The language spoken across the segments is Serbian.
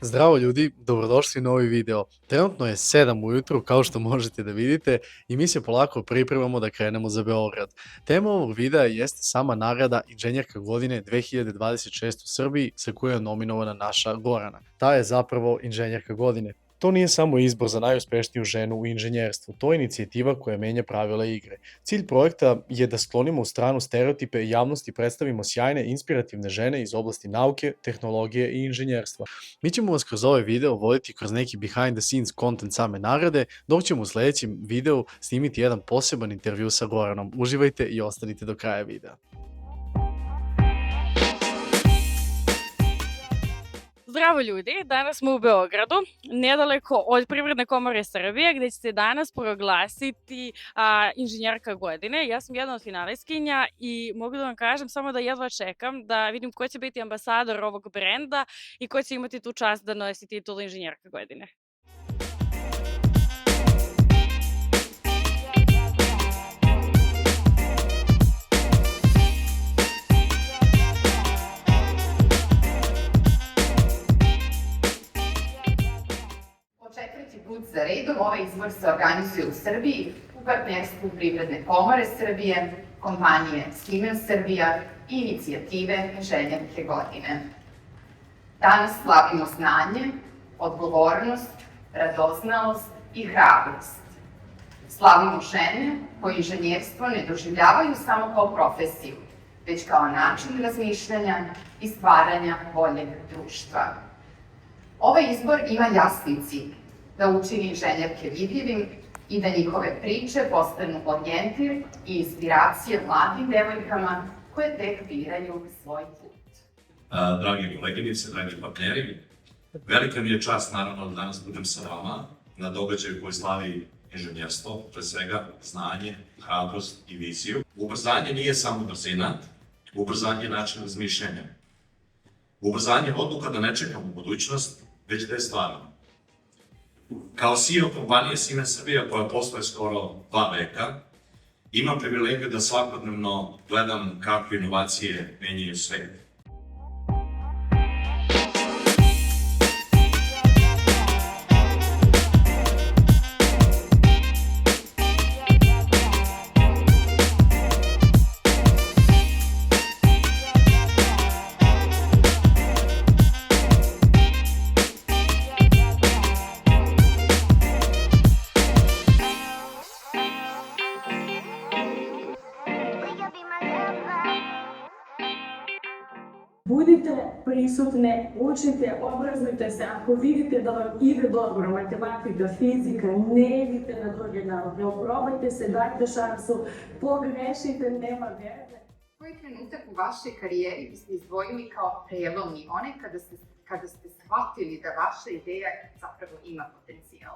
Zdravo ljudi, dobrodošli u novi video. Trenutno je 7 ujutru, kao što možete da vidite, i mi se polako pripremamo da krenemo za Beograd. Tema ovog videa jeste sama nagrada Inženjerka godine 2026 u Srbiji, za koju je nominovana naša Gorana. Ta je zapravo Inženjerka godine. To nije samo izbor za najuspešniju ženu u inženjerstvu, to je inicijativa koja menja pravila igre. Cilj projekta je da sklonimo u stranu stereotipe i javnosti predstavimo sjajne, inspirativne žene iz oblasti nauke, tehnologije i inženjerstva. Mi ćemo vas kroz ovaj video voditi kroz neki behind the scenes content same nagrade, dok ćemo u sledećem videu snimiti jedan poseban intervju sa Goranom. Uživajte i ostanite do kraja videa. Zdravo ljudi, danas smo u Beogradu, nedaleko od Privredne komore Srbije, gde će se danas proglasiti inženjerka godine. Ja sam jedna od finalistkinja i mogu da vam kažem samo da jedva čekam da vidim ko će biti ambasador ovog brenda i ko će imati tu čast da nosi titulu inženjerka godine. Četvrti put za redom ovaj izbor se organizuje u Srbiji u partnerstvu Privredne komore Srbije, kompanije Siemens Srbija i inicijative Inženjerke godine. Danas slavimo znanje, odgovornost, radoznalost i hrabrost. Slavimo žene koje inženjerstvo ne doživljavaju samo kao profesiju, već kao način razmišljanja i stvaranja boljeg društva. Ovaj izbor ima jasni cilj, da učini inženjerke vidljivim i da njihove priče postanu orijentir i inspiracije mladim devojkama koje tek biraju svoj put. Dragi koleginice, dragi partneri, velika mi je čast naravno da danas budem sa vama na događaju koji slavi inženjerstvo, pre svega znanje, hrabrost i viziju. Ubrzanje nije samo brzina, ubrzanje je način razmišljanja. Ubrzanje je odluka da ne čekamo budućnost, već da je stvarno. Kao CEO kompanije Siemens Srbija, koja postoje skoro 2 veka, imam privilegiju da svakodnevno gledam kako inovacije menjaju svet. Budite prisutne, učite, obrazujte se. Ako vidite da vam ide dobro matematika, fizika, ne idite na druge nauke. Oprobajte se, dajte šansu, pogrešite, nema veze. Koji trenutak u vašoj karijeri biste izdvojili kao prelomni, onaj kada ste shvatili da vaša ideja zapravo ima potencijal?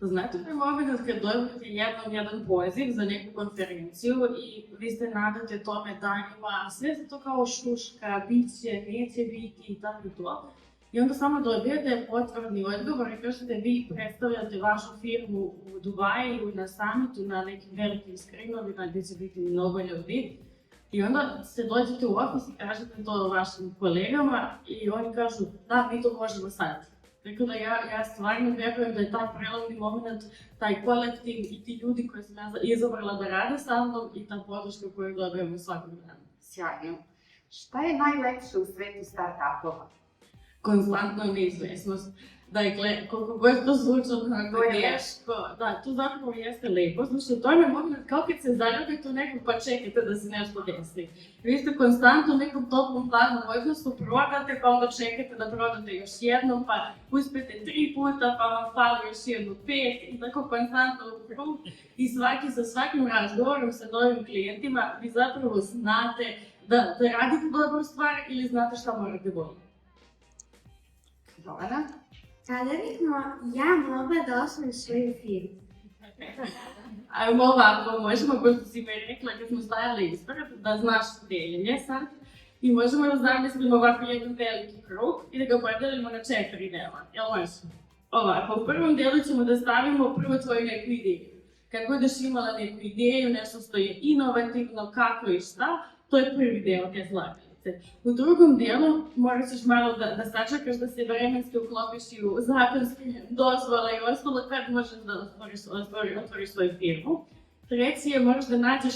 Znate da je moment kad dobijete jedan poziv za neku konferenciju i vi se nadate tome danima, sve se to kao šuška, biće, neće biti i tako to. I onda samo dobijete potvrdni odgovor i kažete vi predstavljate vašu firmu u Dubaju, na summitu, na nekim velikim skrinovima gde će biti mnogo ljudi. I onda se dođete u ofis i kažete to vašim kolegama i oni kažu da, mi to možemo sad. Tako da ja stvarno verujem da je taj prelomni moment, taj kolektiv i ti ljudi koje sam ja izabrala da rade sa mnom i ta podrška koju dobijemo svakog dana. Sjajno. Šta je najlepše u svetu start-upova? Konstantna neizvesnost. Dakle, koliko god to zvuči onako teško, da, to zapravo jeste lepo, znači to je moment kao kad se zaljubite u nekog pa čekate da se nešto desi. Vi ste konstantno u nekom toplom hladnom odnosu, prodate pa onda čekate da prodate još jednom, pa uspete 3 puta pa vam fali još jedno 5 i tako konstantno u krug. I sa svakim razgovorom sa novim klijentima vi zapravo znate da radite dobru stvar ili znate šta morate bolje. Jovana? Kada bih ja mogla da osnovim svoju firmu? Ajmo ovako, možemo, pošto si me rekla kad smo stajali ispred, da znaš deljenje sad. I možemo da zamislimo ovako jedan veliki krug i da ga podelimo na 4 dela. Jel možemo? Ovako, u prvom delu ćemo da stavimo prvo tvoju neku ideju. Kad budeš imala neku ideju, nešto što je inovativno, kako i šta, to je prvi deo te slaganje. nastavnice. U drugom dijelu morat ćeš malo da sačekaš da se vremenski uklopiš i u zakonske dozvole i ostalo kad možeš da otvoriš svoju firmu. Treći je moraš da nađeš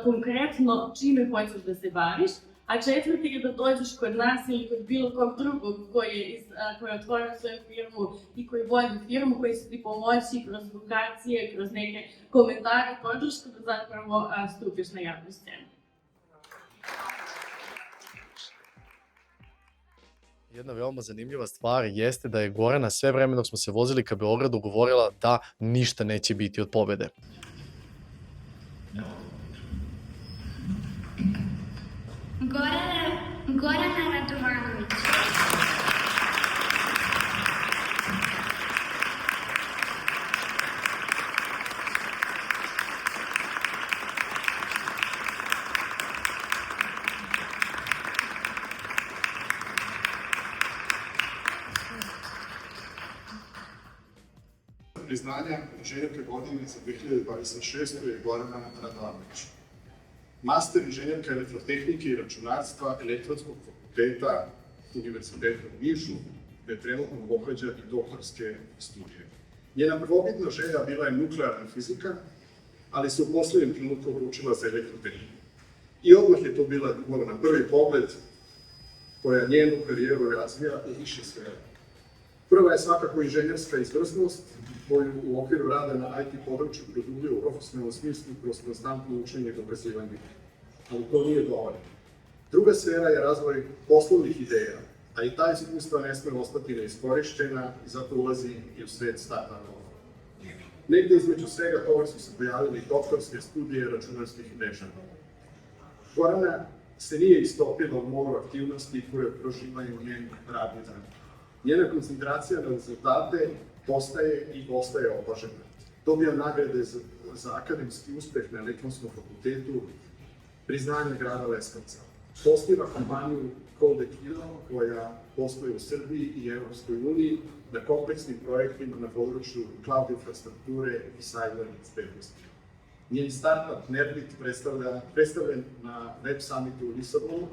konkretno čime hoćeš da se baviš, a četvrti je da dođeš kod nas ili kod bilo kog drugog koji je otvorio svoju firmu i koji vodi firmu, koji će ti pomoći kroz edukacije, kroz neke komentare, podršku da zapravo stupiš na javnu scenu. Jedna veoma zanimljiva stvar jeste da je Gorana sve vreme dok smo se vozili ka Beogradu govorila da ništa neće biti od pobede. Gorana Radovanović. Priznanja inženjerke godine za 2026. je Gorana Radovanović. Master inženjerka elektrotehnike i računarstva Elektronskog fakulteta Univerziteta u Nišu, gde trenutno pohađa i doktorske studije. Njena prvobitna želja bila je nuklearna fizika, ali se u poslednjem trenutku odlučila za elektrotehniku. I odmah je to bila na prvi pogled koja njenu karijeru razvija u više sfera. Prva je svakako inženjerska izvrsnost, koju u okviru rada na IT području produbljuje u profesionalnom smislu kroz konstantno učenje i dokazivanje. Ali to nije dovoljno. Druga sfera je razvoj poslovnih ideja, a i ta iskustva ne sme ostati neiskorišćena i zato ulazi i u svet start-upova. Negde između svega toga su se pojavili doktorske studije računarskih mreža. Gorana se nije istopila u moru aktivnosti koje proživaju njen radni dan. Njena koncentracija na rezultate postaje i ostaje obožena. Dobija nagrade za akademski uspeh na Elektronskom fakultetu, priznanje grada Leskovca. Osniva kompaniju Code Kilo, koja postoji u Srbiji i Evropskoj uniji na kompleksnim projektima na području cloud infrastrukture i cyber bezbednosti. Njen startup Nerbit predstavljen na Web Summitu u Lisabonu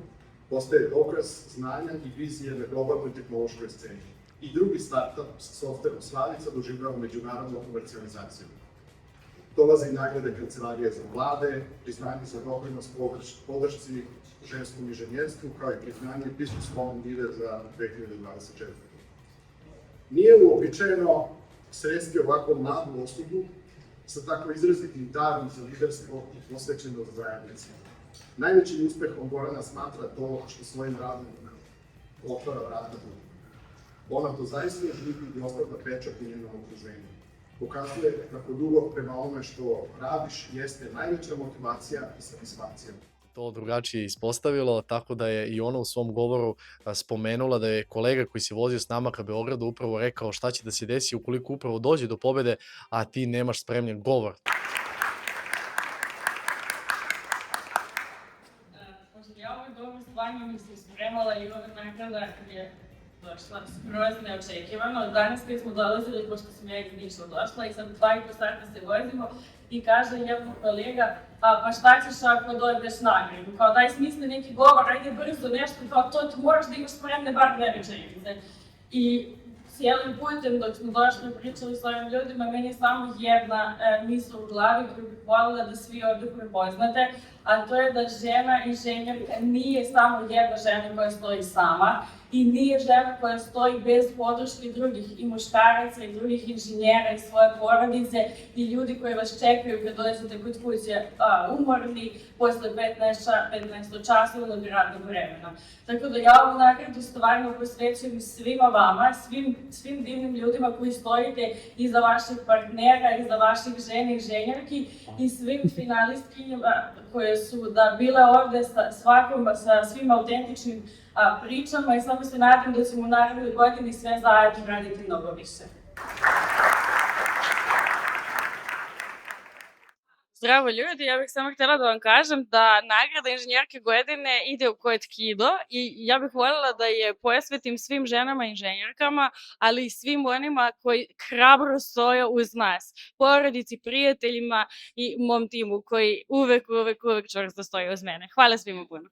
postaje dokaz znanja i vizije na globalnoj tehnološkoj sceni. I drugi startup sa softverom Slavica doživljava međunarodnu komercijalizaciju. Dolaze i nagrade Kancelarije za mlade, priznanje za doprinos podršci ženskom inženjerstvu, kao i priznanje Business Woman Leader za 2024. Nije uobičajeno sresti ovako mladu osobu sa tako izrazitim darom za liderstvo i posvećenost zajednici. Najveći uspehom Gorana smatra to što svojim radom otvara vrata drugima. Ona to zaista živi i ostavlja pečat u njenom okruženju. Pokazuje kako dugo prema onome što radiš jeste najveća motivacija i satisfakcija. To drugačije ispostavilo, tako da je i ona u svom govoru spomenula da je kolega koji se vozio s nama ka Beogradu upravo rekao šta će da se desi ukoliko upravo dođe do pobede, a ti nemaš spremljen govor. Ja ovaj govor stvarno mi se spremala i ova nagrada je došla skroz neočekivano. Danas kad smo dolazili, pošto sam ja iz Niša došla i sad 2,5 sata se vozimo i kaže jedan kolega, pa šta ćeš ako dobiješ nagradu? Kao daj smisli neki govor, ajde brzo nešto, kao to moraš da imaš spremne bar 2 rečenice. I cijelim putem dok smo došli i pričali s ovim ljudima, meni je samo jedna misla u glavi koju bih voljela da svi ovdje prepoznate, a to je da žena inženjerka nije samo jedna žena koja stoji sama i nije žena koja stoji bez podrške drugih i muškaraca i drugih inženjera i svoje porodice i ljudi koji vas čekaju kad dođete kod kuće umorni posle 15 časovnog radnog vremena. Tako da ja ovu nagradu stvarno posvećujem svima vama, svim divnim ljudima koji stojite iza vaših partnera, iza vaših žena i inženjerki i svim finalistkinjama koje su bile ovde sa svim autentičnim pričama i samo se nadam da ćemo u narednoj godini sve zajedno raditi mnogo više. Zdravo ljudi, ja bih samo htjela da vam kažem da nagrada inženjerke godine ide u Code Kilo i ja bih voljela da je posvetim svim ženama inženjerkama, ali i svim onima koji hrabro stoje uz nas, porodici, prijateljima i mom timu koji uvek čvrsto stoje uz mene. Hvala svima puno.